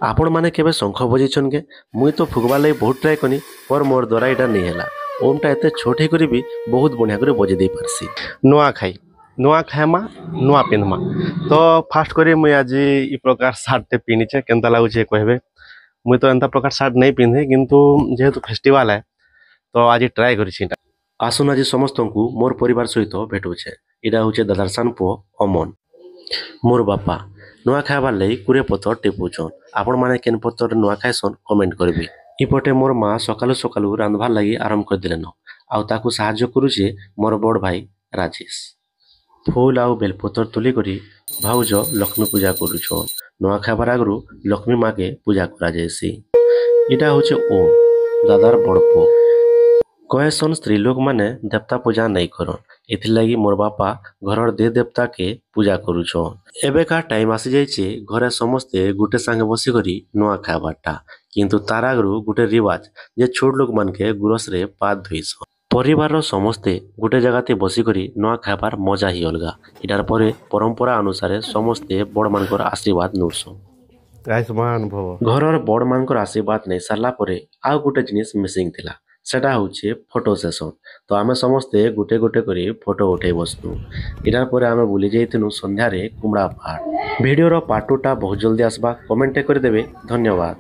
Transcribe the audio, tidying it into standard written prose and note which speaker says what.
Speaker 1: आपण मैंने केवे शंख बजेछन के मुई तो फुकबार लगी बहुत ट्राए कनी पर मोर द्वारा यहाँ नहीं है। ओमटा एत छोट होकर भी बहुत बढ़िया कर बजे दे पारसी। नुआ खाएमा नुआ पिंधमा तो फास्ट कर मुई आज इ प्रकार सार्टे पिंधीचे केनता लगुचे कहबे। मुई तो एंता प्रकार सार्ट नहीं पिंधे किंतु जेहेतु फेस्टिवल है तो आज ट्राए करी। आसुन आज समस्त को मोर परिवार सहित भेटुचे। इटा हूँ दादार सान पुओ अमन। मोर बापा नुआ खाइबार लगी कुरे पतर टिपुछन। आपण माने केन पतर नुआ खाइसन कमेंट करबी। इपटे मोर माँ सकालु सकालु रांधबार लगी आरंभ कर दिलेन आउ ताकू साहाय्य करुचे मोर बड़ भाई राजेश। फूल आउ बेलपतर तुली करी भाउज लक्ष्मी पूजा करुछन। नुआ खाइबार आगु लक्ष्मी माँ के पूजा करा जायसी। इटा हूँ ओम दादार बड़ पुओ। कहसन स्त्री लोक माने देवता पूजा नहीं करन एथिलागी मोर बापा घर दे देवता के पूजा करुछन। एबेका टाइम आसी जाइए घरे समस्ते गुटे संगे बसी करी नुआ खाइबारटा किंतु तार आगु गुटे रिवाज जे छोट लोक मान के गुरस रे पाद धोइसन। परिवार समस्ते गुटे जगह बसी करी नुआ खाइबार मजा ही अलगा। इटार परे परंपरा अनुसार समस्ते बड़ मानकर आशीर्वाद नउसन। घर बड़ मानकर आशीर्वाद नहीं सारा परे आउ गुटे जिनिस मिसिंग थिला सेटा होचे फोटो सेशन। तो आमे समस्ते गुटे गुटे करी फोटो उठे बसनु। इटार परे आमे बुली जाइथिनु संध्यारे कुमड़ा पहाड़। वीडियो रो पार्ट 2 टा बहुत जल्दी आसबा कमेंट कर देबे। धन्यवाद।